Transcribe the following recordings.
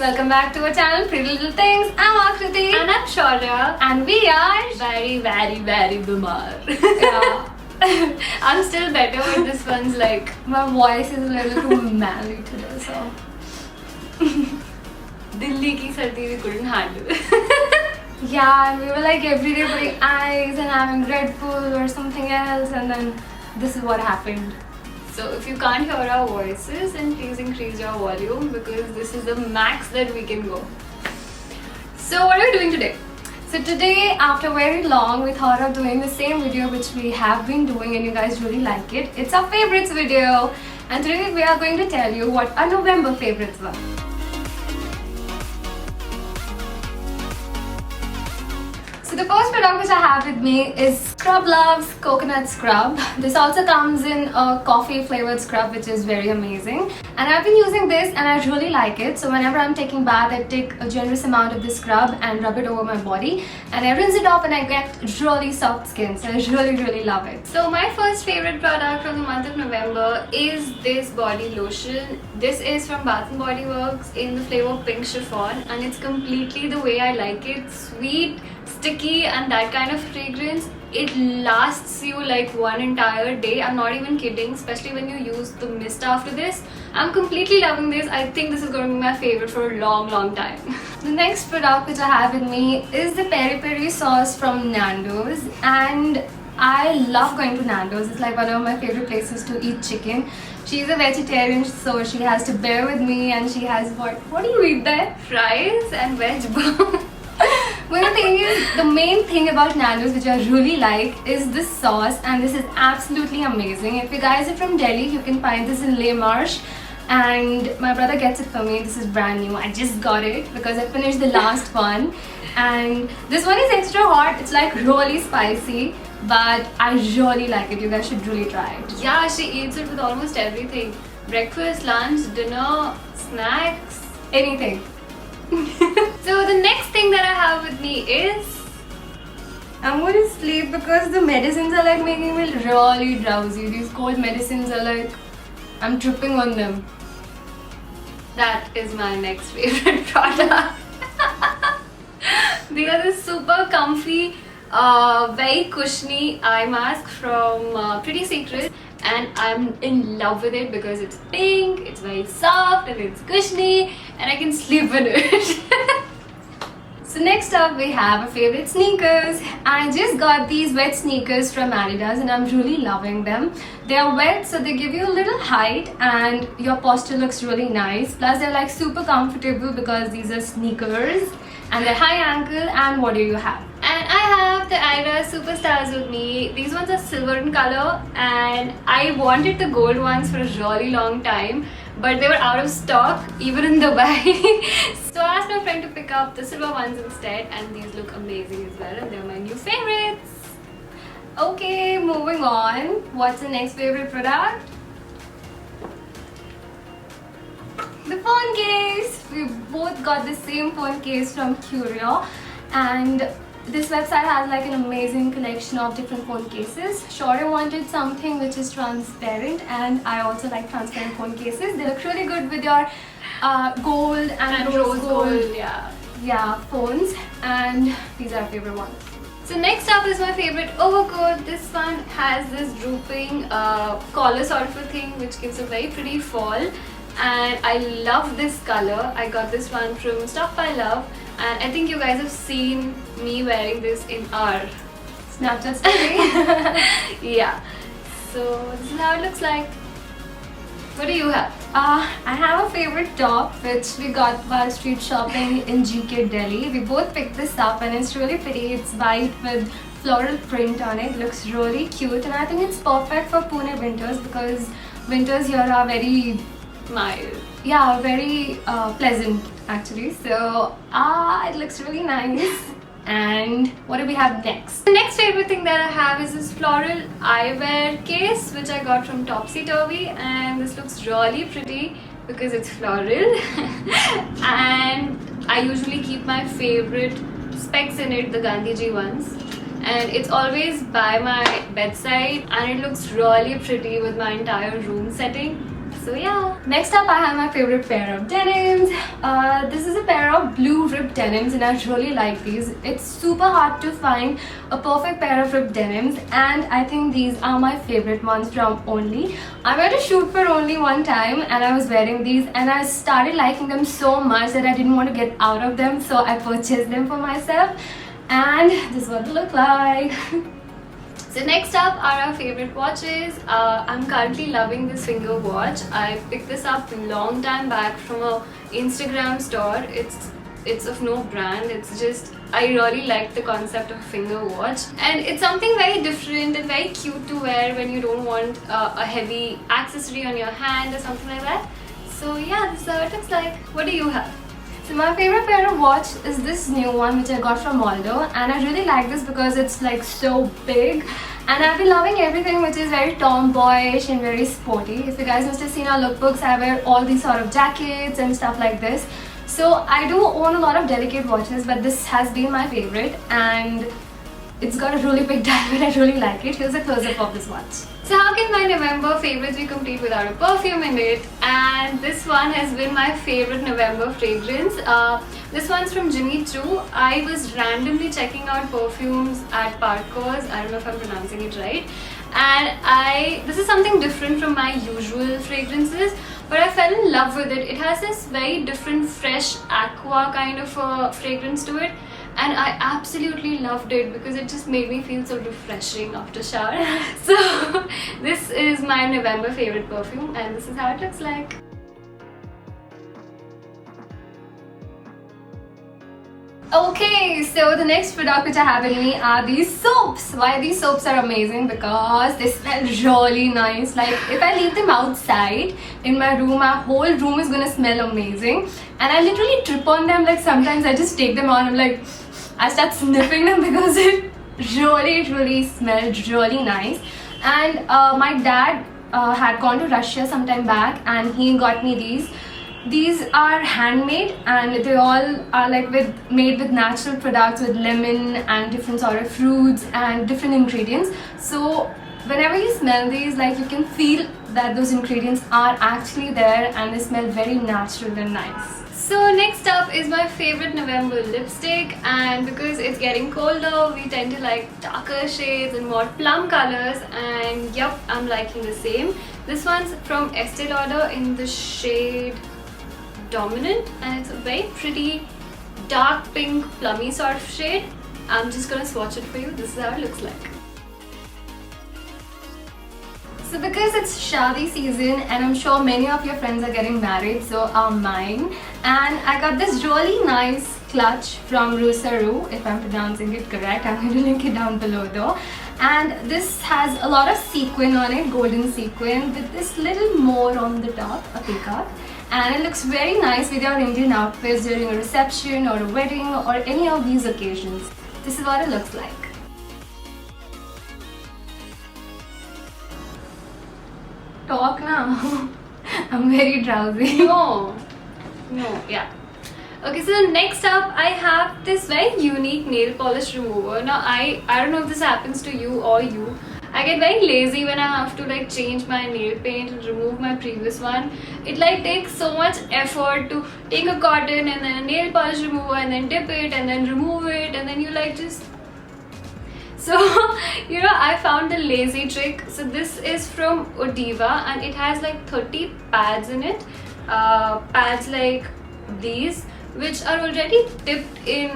Welcome back to our channel Pretty Little Things. I'm Akriti And I'm Shaurya. and we are Very bimar. yeah. I'm still better, but this one's like My voice is a little too manly today, so Delhi ki sardi we couldn't handle. yeah, and we were like every day putting eyes and having Red Bull or something else, and then this is what happened. So if you can't hear our voices, then please increase your volume because this is the max that we can go. So what are we doing today? So today, after very long, we thought of doing the same video which we have been doing and you guys really like it. It's our favorites video, and today we are going to tell you what our November favorites were. So the first product which I have with me is Scrub Love's Coconut Scrub. This also comes in a coffee flavored scrub which is very amazing. And I've been using this and I really like it. So whenever I'm taking bath, I take a generous amount of this scrub and rub it over my body. And I rinse it off and I get really soft skin. So I really love it. So my first favorite product from the month of November is this body lotion. This is from Bath & Body Works in the flavor Pink Chiffon, and it's completely the way I like it. Sweet, sticky, and that kind of fragrance. It lasts you like one entire day. I'm not even kidding, especially when you use the mist after this. I'm completely loving this. I think this is going to be my favorite for a long time. The next product which I have with me is the peri peri sauce from Nando's, and I love going to Nando's. It's like one of my favorite places to eat chicken. She's a vegetarian, so she has to bear with me, and she has what do you eat there? Fries and veg burger. Well, the thing is, the main thing about Nando's which I really like is this sauce, and this is absolutely amazing. If you guys are from Delhi, you can find this in Le Marche, and my brother gets it for me. This is brand new. I just got it because I finished the last one, and this one is extra hot. It's like really spicy, but I really like it. You guys should really try it. Yeah, she eats it with almost everything. Breakfast, lunch, dinner, snacks. Anything. So the next thing that I have with me is I'm going to sleep because the medicines are like making me really drowsy. These cold medicines are like, I'm tripping on them. that is my next favorite product. They are this super comfy, very cushiony eye mask from Pretty Secret, and I'm in love with it because it's pink, it's very soft, and it's cushiony, and I can sleep in it. So next up we have our favorite sneakers. I just got these wet sneakers from Adidas and I'm really loving them. They are wet, so they give you a little height and your posture looks really nice. Plus they're like super comfortable because these are sneakers and they're high ankle. And what do you have? And I have the Adidas Superstars with me. These ones are silver in color, and I wanted the gold ones for a really long time, but they were out of stock even in Dubai. So I asked my friend to pick up the silver ones instead, and these look amazing as well, and they're my new favorites. Okay, moving on. What's the next favorite product? The phone case. We both got the same phone case from Curio, and this website has like an amazing collection of different phone cases. Shaurya wanted something which is transparent, and I also like transparent phone cases. They look really good with your gold and rose gold phones, and these are our favorite ones. So next up is my favorite overcoat. This one has this drooping collar sort of a thing which gives a very pretty fall, and I love this color. I got this one from Stuff I Love, and I think you guys have seen me wearing this in our Snapchat story. yeah. So this is how it looks like. What do you have? I have a favorite top which we got while street shopping in GK Delhi. We both picked this up and it's really pretty. It's white with floral print on it. Looks really cute, and I think it's perfect for Pune winters because winters here are very Mild. yeah, very pleasant actually. So it looks really nice. And what do we have next? The next favorite thing that I have is this floral eyewear case which I got from Topsy Turvy, and this looks really pretty because it's floral. And I usually keep my favorite specs in it, the Gandhiji ones, and it's always by my bedside, and it looks really pretty with my entire room setting. So yeah. Next up, I have my favorite pair of denims. This is a pair of blue ribbed denims, and I really like these. It's super hard to find a perfect pair of ribbed denims, and I think these are my favorite ones from Only. I went to shoot for Only one time, and I was wearing these, and I started liking them so much that I didn't want to get out of them, so I purchased them for myself, and this is what they look like. So next up are our favorite watches. I'm currently loving this finger watch. I picked this up a long time back from a Instagram store. It's of no brand. It's just I really like the concept of finger watch, and it's something very different and very cute to wear when you don't want a heavy accessory on your hand or something like that. So yeah, this is how it looks like. What do you have? So my favorite pair of watch is this new one which I got from Aldo, and I really like this because it's like so big, and I've been loving everything which is very tomboyish and very sporty. If you guys must have seen our lookbooks, I wear all these sort of jackets and stuff like this. So I do own a lot of delicate watches, but this has been my favorite, and it's got a really big dial and I really like it. Here's a close-up of this watch. So how can my November favorites be complete without a perfume in it? And this one has been my favorite November fragrance. This one's from Jimmy Choo. I was randomly checking out perfumes at Parkers. I don't know if I'm pronouncing it right. And this is something different from my usual fragrances, but I fell in love with it. It has this very different fresh aqua kind of a fragrance to it. And I absolutely loved it because it just made me feel so refreshing after shower. So this is my November favorite perfume, and this is how it looks like. Okay, so the next product which I have in me are these soaps. Why these soaps are amazing? Because they smell really nice. Like if I leave them outside in my room, my whole room is gonna smell amazing. And I literally trip on them. Like sometimes I just take them on, I'm like, I start sniffing them because it really smelled really nice. And my dad had gone to Russia some time back, and he got me these. These are handmade, and they all are like made with natural products with lemon and different sort of fruits and different ingredients. So whenever you smell these, like you can feel that those ingredients are actually there, and they smell very natural and nice. So next up is my favorite November lipstick, and because it's getting colder, we tend to like darker shades and more plum colors, and yep, I'm liking the same. This one's from Estee Lauder in the shade Dominant, and it's a very pretty dark pink plummy sort of shade. I'm just gonna swatch it for you. This is how it looks like. So because it's Shadi season, and I'm sure many of your friends are getting married, so are mine, and I got this really nice clutch from Rusaru, if I'm pronouncing it correct. I'm going to link it down below though. And this has a lot of sequin on it, golden sequin, with this little more on the top, a peacock. And it looks very nice with your Indian outfits during a reception or a wedding or any of these occasions. This is what it looks like. Talk now. I'm very drowsy. No, yeah. Okay, so next up I have this very unique nail polish remover. Now I don't know if this happens to you or you. I get very lazy when I have to like change my nail paint and remove my previous one. It like takes so much effort to take a cotton and then a nail polish remover and then dip it and then remove it, and then you like just... So, you know, I found a lazy trick. So this is from Odiva, and it has like 30 pads in it. Pads like these, which are already dipped in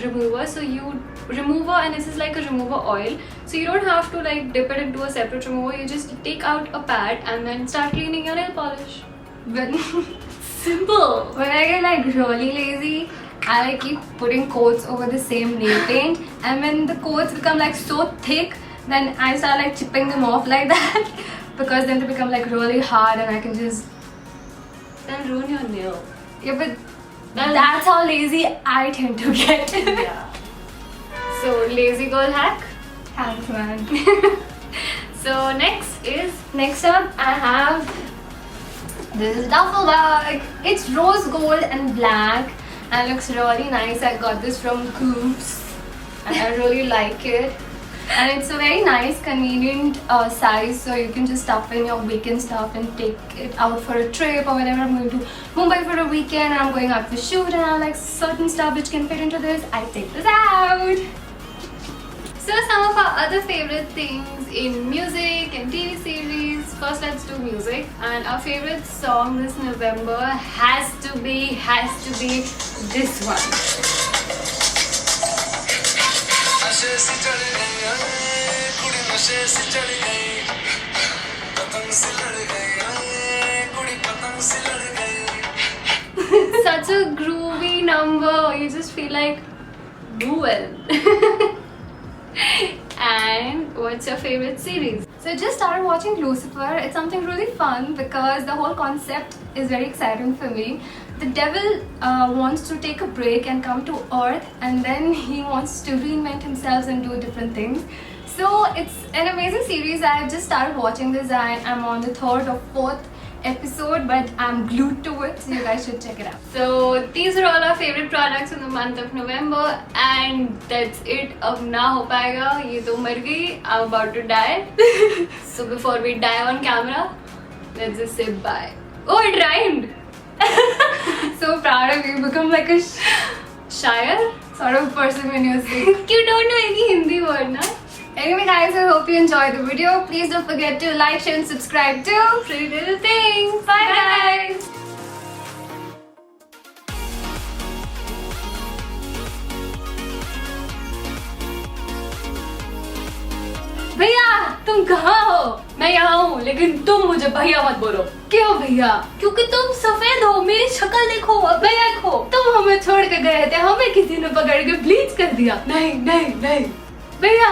remover. So you remover, and this is like a remover oil. So you don't have to like dip it into a separate remover. You just take out a pad and then start cleaning your nail polish. But Simple. when I get like really lazy, I like keep putting coats over the same nail paint, and when the coats become like so thick, then I start like chipping them off like that because then they become like really hard, and I can just... Then ruin your nail. Yeah, but that's how lazy I tend to get. Yeah. So lazy girl hack. Thanks, man. So next up I have this duffel bag. It's rose gold and black and looks really nice. I got this from Coops and I really like it. And it's a very nice, convenient size, so you can just stuff in your weekend stuff and take it out for a trip or whenever I'm going to Mumbai for a weekend and I'm going out for shoot and I like certain stuff which can fit into this, I take this out. So some of our other favorite things in music and TV series. First, let's do music. And our favorite song this November has to be this one. Such a groovy number. You just feel like, do well. And what's your favorite series? So I just started watching Lucifer. It's something really fun because the whole concept is very exciting for me. The devil wants to take a break and come to earth, and then he wants to reinvent himself and do different things. So it's an amazing series. I have just started watching this. I am on the 3rd or 4th episode, but I'm glued to it, so you guys should check it out. So these are all our favorite products in the month of November, and that's it. Ab na ho payega, ye to mar gayi. I'm about to die. So before we die on camera, let's just say bye. Oh, it rhymed. So proud of you. Become like a Shayar? sort of person when you're sick. You don't know any Hindi word, na? Anyway guys, I hope you enjoyed the video. Please don't forget to like, share and subscribe to Pretty Little Things. Bye guys! भैया तुम कहाँ हो? मैं यहाँ हूँ, लेकिन तुम मुझे भैया मत बोलो। क्यों भैया? क्योंकि तुम सफेद हो, मेरी शक्ल देखो, ब्लैक हो। तुम हमें छोड़ के गए थे, हमें किसी ने पकड़ के ब्लीच कर दिया। नहीं नहीं नहीं भैया